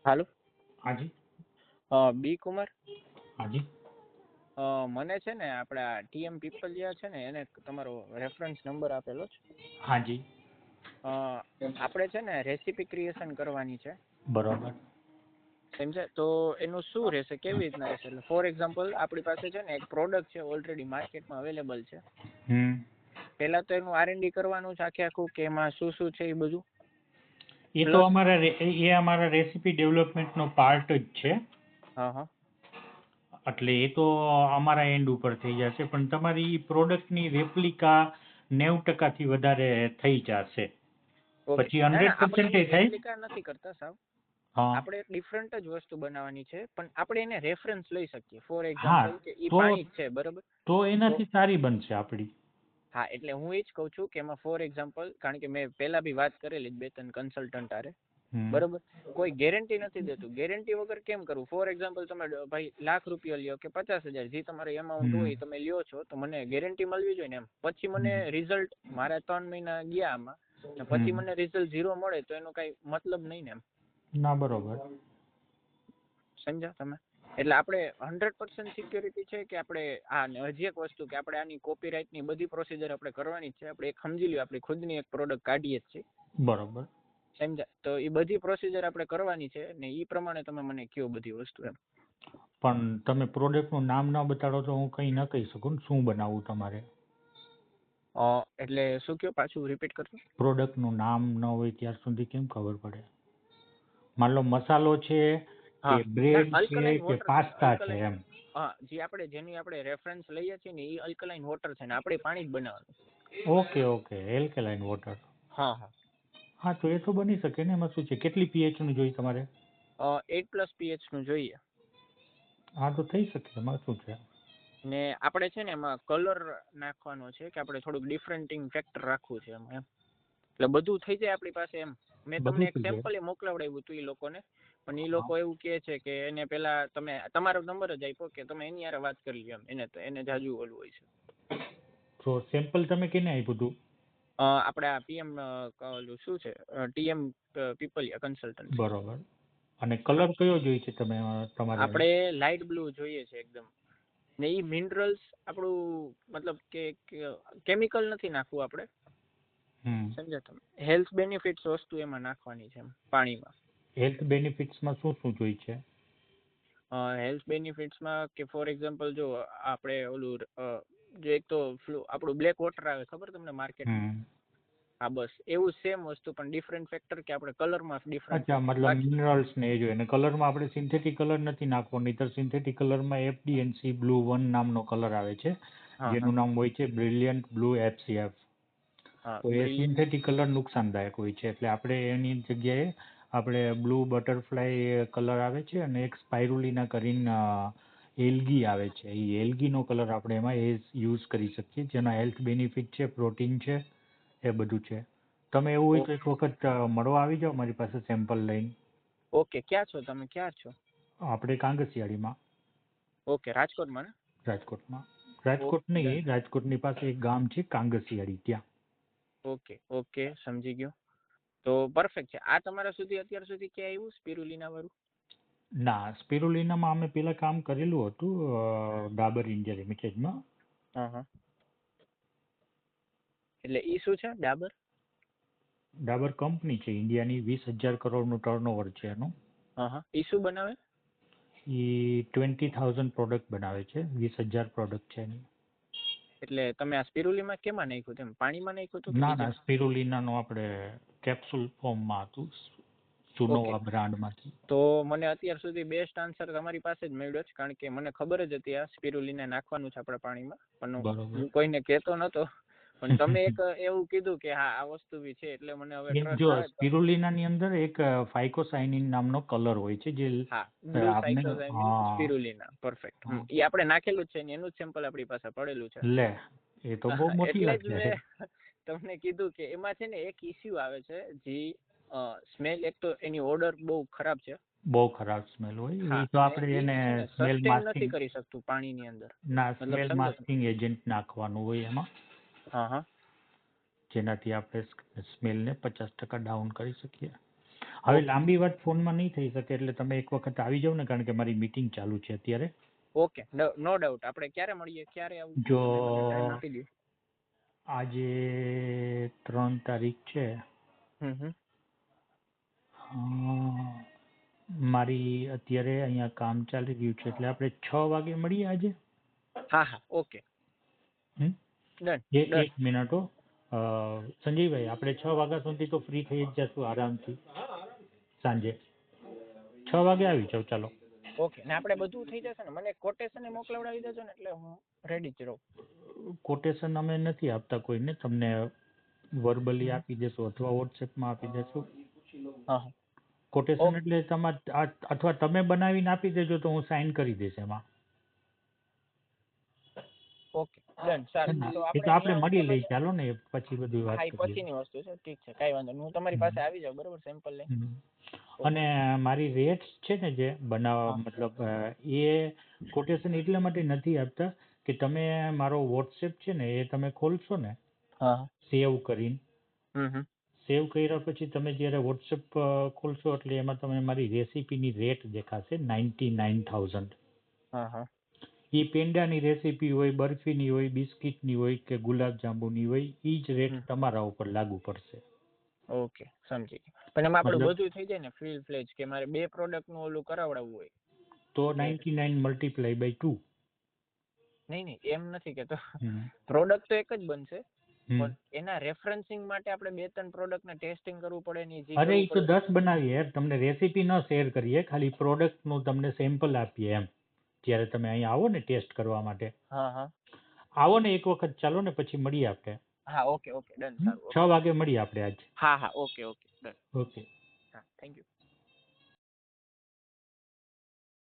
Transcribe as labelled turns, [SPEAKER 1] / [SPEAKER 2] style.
[SPEAKER 1] હાલો.
[SPEAKER 2] હાજી.
[SPEAKER 1] બી કુમાર.
[SPEAKER 2] હાજી.
[SPEAKER 1] મને છે ને આપણા ટીએમ પીપલિયા છે ને એને તમારો રેફરન્સ નંબર આપેલો છે.
[SPEAKER 2] હાજી.
[SPEAKER 1] આપણે છે ને રેસીપી ક્રિએશન કરવાની છે.
[SPEAKER 2] બરોબર.
[SPEAKER 1] સમજે તો એનું શું રહેશે, કેવી રીતના રહેશે? એટલે ફોર એક્ઝામ્પલ આપણી પાસે છે ને એક પ્રોડક્ટ છે ઓલરેડી માર્કેટમાં અવેલેબલ છે. પહેલા તો એનું R&D કરવાનું છે આખું કે એમાં શું શું છે એ બધું.
[SPEAKER 2] એ તો અમારા રેસીપી ડેવલપમેન્ટનો પાર્ટ જ છે.
[SPEAKER 1] હા હા.
[SPEAKER 2] એટલે એ તો અમારા એન્ડ ઉપર થઈ જશે, પણ તમારી પ્રોડક્ટની રેપ્લિકા 90% થી વધારે થઈ જશે.
[SPEAKER 1] ઓકે.
[SPEAKER 2] પછી
[SPEAKER 1] ના ના, આપણે
[SPEAKER 2] 100%
[SPEAKER 1] એની
[SPEAKER 2] થાય.
[SPEAKER 1] રેપ્લિકા નથી કરતા સાવ.
[SPEAKER 2] હા.
[SPEAKER 1] આપણે ડિફરન્ટ જ વસ્તુ બનાવવાની છે, પણ આપણે એને રેફરન્સ લઈ શકીએ. ફોર
[SPEAKER 2] હા,
[SPEAKER 1] એક્ઝામ્પલ કે એ
[SPEAKER 2] તો
[SPEAKER 1] પાણી જ છે, બરોબર?
[SPEAKER 2] તો
[SPEAKER 1] તો
[SPEAKER 2] એનાથી સારી બનશે આપણી.
[SPEAKER 1] હા, એટલે હું એ જ કહું છું કે એમાં ફોર એક્ઝામ્પલ, કારણ કે મેં પહેલા બી વાત કરેલી બે ત્રણ કન્સલ્ટન્ટ આરે, બરોબર? કોઈ ગેરંટી નથી દેતું. ગેરંટી વગર કેમ કરવું? ફોર એક્ઝામ્પલ તમે ભાઈ ₹1,00,000 લ્યો કે 50,000, જે તમારે એમાઉન્ટ હોય તમે લ્યો છો, તો મને ગેરંટી મળવી જોઈએ ને એમ. પછી મને રિઝલ્ટ, મારા 3 મહિના ગયા આમાં, ને પછી મને રિઝલ્ટ 0 મળે તો એનો કઈ મતલબ નહીં ને એમ.
[SPEAKER 2] ના, બરોબર.
[SPEAKER 1] સમજ્યા તમે? એટલે આપણે 100% સિક્યોરિટી છે કે આપણે હજી એક વસ્તુ કે આપણે આની કોપીરાઇટની બધી પ્રોસિજર આપણે કરવાની જ છે. આપણે એક સમજી લ્યો, આપણી ખુદની એક પ્રોડક્ટ કાઢીએ જ છે.
[SPEAKER 2] બરોબર.
[SPEAKER 1] સમજ્યા? તો એ બધી પ્રોસિજર આપણે કરવાની છે ને એ પ્રમાણે તમે મને કયો બધી વસ્તુ એમ.
[SPEAKER 2] પણ તમે પ્રોડક્ટનું નામ ન બતાડો તો હું કંઈ ન કહી શકું ને શું બનાવવું તમારે.
[SPEAKER 1] એટલે શું કયો, પાછું રિપીટ કરજો.
[SPEAKER 2] પ્રોડક્ટનું નામ ન હોય ત્યાર સુધી કેમ ખબર પડે? માન લો મસાલો છે કે
[SPEAKER 1] હા, ના,
[SPEAKER 2] બ્રેડ છે
[SPEAKER 1] અલ્કલાઇન
[SPEAKER 2] કે
[SPEAKER 1] વોટર છે.
[SPEAKER 2] પાસ્તા છે
[SPEAKER 1] અલ્કલાઇન,
[SPEAKER 2] એમ.
[SPEAKER 1] હા, જેની આપણે રેફરન્સ લઈએ છીએ ને એ અલ્કલાઇન વોટર છે ને આપણે પાણી જ બનાવવાનું.
[SPEAKER 2] Okay okay, alkaline water.
[SPEAKER 1] હા હા.
[SPEAKER 2] હા, તો એ તો બની શકે ને. એમાં શું છે? કેટલી પીએચ નું જોઈએ તમારે?
[SPEAKER 1] 8+ pH નું જોઈએ.
[SPEAKER 2] હા, તો થઈ શકે. એમાં શું છે?
[SPEAKER 1] ને આપણે છે ને એમાં કલર નાખવાનો છે કે આપણે થોડુંક ડિફરન્ટિંગ ફેક્ટર રાખવું છે એમાં એમ. એટલે બધું થઈ જાય આપણી પાસે એમ. મેં તમને
[SPEAKER 2] બધું
[SPEAKER 1] એક
[SPEAKER 2] થઈ જાય.
[SPEAKER 1] સેમ્પલ મોકલાવડાવ્યું હતું એ લોકોને, પણ એ લોકો એવું કહે છે કે એને પેલા તમારો નંબર જ આપ્યો કે તમે એની યારે વાત કરી લ્યો એમ. એને જાજુ ઓલું હોય છે.
[SPEAKER 2] તો સેમ્પલ તમે કેને આપ્યું હતું?
[SPEAKER 1] આપણે આ પીએમ ઓલું શું છે, ટીએમ પીપલિયા કન્સલ્ટન્સી.
[SPEAKER 2] બરોબર. અને
[SPEAKER 1] હા,
[SPEAKER 2] કલર કયો જોઈએ છે તમારે?
[SPEAKER 1] આપણે લાઇટ બ્લુ જોઈએ છે એકદમ. ને એ મિનરલ્સ આપણું મતલબ કે કેમિકલ નથી નાખવું આપણે. સમજ્યા તમે? હેલ્થ બેનિફિટ્સ વસ્તુ એમાં નાખવાની છે એમ, પાણીમાં.
[SPEAKER 2] હેલ્થ બેનિફિટ્સમાં શું શું જોઈએ છે?
[SPEAKER 1] હેલ્થ બેનિફિટ્સમાં કે ફોર એક્ઝામ્પલ જો આપણે ઓલું જો એક તો આપણું બ્લેક વોટર આવે, ખબર તમને માર્કેટમાં? હા, બસ એવું સેમ વસ્તુ પણ ડિફરન્ટ ફેક્ટર કે આપણે કલરમાં ડિફરન્ટ
[SPEAKER 2] અચ્છા,
[SPEAKER 1] ફેક્ટર.
[SPEAKER 2] મતલબ
[SPEAKER 1] બાકી
[SPEAKER 2] મિનરલ્સ ને એ જોઈએ. અને કલરમાં આપણે સિન્થેટિક કલર નથી નાખવો, નહીંતર સિન્થેટિક કલરમાં FD&C બ્લુ 1 નામનો કલર આવે છે,
[SPEAKER 1] હા હા
[SPEAKER 2] જેનું નામ હોય છે બ્રિલિયન્ટ બ્લુ FCF.
[SPEAKER 1] હા,
[SPEAKER 2] તો એ
[SPEAKER 1] બ્રિલિયન્ટ.
[SPEAKER 2] સિન્થેટિક કલર નુકસાનદાયક હોય છે, એટલે આપણે એની જગ્યાએ આપણે બ્લુ બટરફ્લાય કલર આવે છે અને એક સ્પાઇરુલિના કરીને એલ્ગી આવે છે. એ એલ્ગીનો કલર આપણે એમાં યુઝ કરી શકીએ, જેના હેલ્થ બેનિફિટ છે, પ્રોટીન છે, એ બધું છે. તમે એવું હોય તો એક વખત મળવા આવી જાઓ મારી પાસે સેમ્પલ લઈને.
[SPEAKER 1] ઓકે, ક્યાં છો તમે? ક્યાં છો?
[SPEAKER 2] આપણે કાંગસિયાળીમાં.
[SPEAKER 1] ઓકે, રાજકોટમાં ને?
[SPEAKER 2] રાજકોટમાં. Rajkot
[SPEAKER 1] okay, done.
[SPEAKER 2] નહીં, રાજકોટની પાસે એક ગામ છે કાંગસિયાળી, ત્યાં.
[SPEAKER 1] ઓકે ઓકે, સમજી ગયો. તો પરફેક્ટ છે. આ તમારા સુધી અત્યાર સુધી ક્યાં આવ્યું સ્પિરુલિના વાળું?
[SPEAKER 2] ના, સ્પિરુલિનામાં અમે પેલા કામ કરેલું હતું ડાબર ઇન્ડિયા લિમિટેડમાં.
[SPEAKER 1] હા હા. એટલે ઈ શું છે ડાબર?
[SPEAKER 2] ડાબર કંપની છે ઇન્ડિયાની, 20,000 કરોડનું ટર્નઓવર છે એનું.
[SPEAKER 1] હા હા. ઈ શું બનાવે?
[SPEAKER 2] એ 20,000 પ્રોડક્ટ બનાવે છે, 20,000 પ્રોડક્ટ છે એની.
[SPEAKER 1] એટલે તમે આ સ્પિરુલિના કેમાં નાખ્યું હતું? પાણીમાં નાખ્યું હતું કે
[SPEAKER 2] ના ના,
[SPEAKER 1] બીજામાં?
[SPEAKER 2] સ્પિરુલિનાનું આપણે કેપ્સ્યુલ ફોર્મમાં હતું,
[SPEAKER 1] ઓકે.
[SPEAKER 2] સુનોવા બ્રાન્ડમાંથી.
[SPEAKER 1] તો મને અત્યાર સુધી બેસ્ટ આન્સર તમારી પાસે જ મળ્યો છે, કારણ કે મને ખબર જ હતી આ સ્પિરુલિના નાખવાનું છે આપણા પાણીમાં, પણ
[SPEAKER 2] બરોબર.
[SPEAKER 1] હું કોઈને કહેતો નતો. પણ તમે એક એવું કીધું કે હા આ વસ્તુ બી છે, એટલે મને હવે
[SPEAKER 2] એક
[SPEAKER 1] ટ્રસ્ટ
[SPEAKER 2] જો
[SPEAKER 1] આવે.
[SPEAKER 2] સ્પિરુલિનાની અંદર એક ફાઇકોસાઇનિન નામનો કલર હોય છે, જે
[SPEAKER 1] હા, બ્લુ
[SPEAKER 2] આપને
[SPEAKER 1] સાયક્લોઝામિન
[SPEAKER 2] હા
[SPEAKER 1] સ્પિરુલિના, પરફેક્ટ.
[SPEAKER 2] હા,
[SPEAKER 1] એ આપણે નાખેલું જ છે ને, એનું જ સેમ્પલ આપણી પાસે પડેલું છે.
[SPEAKER 2] લે, એ તો બહુ મોટી
[SPEAKER 1] એટલે
[SPEAKER 2] વાત
[SPEAKER 1] જ
[SPEAKER 2] છે.
[SPEAKER 1] મેં તમને કીધું કે એમાં છે ને એક ઇસ્યુ આવે છે, જે સ્મેલ. એક તો એની ઓર્ડર બહુ ખરાબ છે.
[SPEAKER 2] બહુ ખરાબ સ્મેલ હોય
[SPEAKER 1] હા,
[SPEAKER 2] એ તો
[SPEAKER 1] ને
[SPEAKER 2] આપણે
[SPEAKER 1] ઈ
[SPEAKER 2] એને
[SPEAKER 1] છે ને
[SPEAKER 2] સ્મેલ
[SPEAKER 1] સસ્ટેન નથી
[SPEAKER 2] માસ્કિંગ.
[SPEAKER 1] કરી શકતું પાણીની અંદર.
[SPEAKER 2] ના,
[SPEAKER 1] મતલબ
[SPEAKER 2] સ્મેલ
[SPEAKER 1] સમજો તમે?
[SPEAKER 2] માસ્કિંગ એજન્ટ નાખવાનું હોય એમાં,
[SPEAKER 1] હા હા.
[SPEAKER 2] જેનાથી આપણે સ્મેલને 50% ડાઉન કરી શકીએ. હવે લાંબી વાત ફોનમાં નહીં થઈ શકે એટલે તમે એક વખત આવી જાવ ને, કારણ કે મારી મીટિંગ ચાલુ છે અત્યારે.
[SPEAKER 1] Okay, no doubt. આપણે ક્યારે મળીએ, ક્યારે આવું,
[SPEAKER 2] જો
[SPEAKER 1] ટાઈમ આપી દો.
[SPEAKER 2] આજે 3 તારીખ છે.
[SPEAKER 1] હમ.
[SPEAKER 2] મારી અત્યારે અહીંયા કામ ચાલી રહ્યું છે એટલે આપણે 6 વાગે મળીએ આજે.
[SPEAKER 1] હા, ઓકે, ડન.
[SPEAKER 2] એક મિનિટ હો. સંજયભાઈ, આપણે 6 વાગ્યા સુધી તો ફ્રી થઈ જ જશું આરામથી. સાંજે 6 વાગે આવી જાવ. ચાલો.
[SPEAKER 1] ઓકે, ને આપણે બધું થઈ જશે ને? મને કોટેશન મોકલાવડાવી દેજો ને, એટલે હું રેડી જ રહું.
[SPEAKER 2] કોટેશન અમે નથી આપતા કોઈને, તમને વર્બલી આપી દેશું અથવા વોટ્સએપમાં આપી દેશું.
[SPEAKER 1] હા.
[SPEAKER 2] કોટેશન એટલે અથવા તમે બનાવીને આપી દેજો તો હું સાઇન કરી દઈશ એમાં.
[SPEAKER 1] Okay, done. સારું, તો
[SPEAKER 2] એ તો આપણે મળી લઈ, ચાલો ને પછી બધી વાત કરીએ.
[SPEAKER 1] પછીની વસ્તુ છે, ઠીક છે, કાંઈ વાંધો નહીં. હું તમારી પાસે આવી જાઉં, બરોબર, સેમ્પલ લઈ.
[SPEAKER 2] અને મારી રેટ્સ છે ને જે બનાવવા, મતલબ એ કોટેશન એટલા માટે નથી આપતા કે તમે મારો વોટ્સએપ છે ને એ તમે ખોલશો ને, સેવ કરીને, સેવ કર્યા પછી તમે જ્યારે વોટ્સએપ ખોલશો એટલે એમાં તમે મારી રેસીપીની રેટ દેખાશે 99,000. એ પેંડાની રેસીપી હોય, બરફીની હોય, બિસ્કિટની હોય કે ગુલાબજાંબુની હોય, એ જ રેટ તમારા ઉપર લાગુ પડશે.
[SPEAKER 1] ઓકે, સમજી ગયો. પણ એમાં આપણું બધું થઈ જાય ને, ફીલ ફ્લેજ, કે મારે 2 પ્રોડક્ટનું ઓલું કરાવડાવવું હોય
[SPEAKER 2] તો 99 મલ્ટીપ્લાય બાય 2.
[SPEAKER 1] નહીં, એમ નથી કેતો. પ્રોડક્ટ તો એક જ બનશે, પણ એના રેફરન્સિંગ માટે આપણે 2-3 પ્રોડક્ટને ટેસ્ટિંગ કરવું પડે ને.
[SPEAKER 2] અરે એ તો 10 બનાવીએ યાર, તમને રેસીપી ન શેર કરીએ, ખાલી પ્રોડક્ટનું તમને સેમ્પલ આપીએ એમ. જ્યારે તમે અહીંયા આવો ને ટેસ્ટ કરવા માટે, આવો ને એક વખત, ચાલો ને પછી મળીએ આપણે.
[SPEAKER 1] હા, ઓકે, ડન. સારું,
[SPEAKER 2] 6 વાગે મળીએ આપણે આજ.
[SPEAKER 1] હા, ઓકે, ડન.
[SPEAKER 2] ઓકે.
[SPEAKER 1] હા, થેન્ક યુ.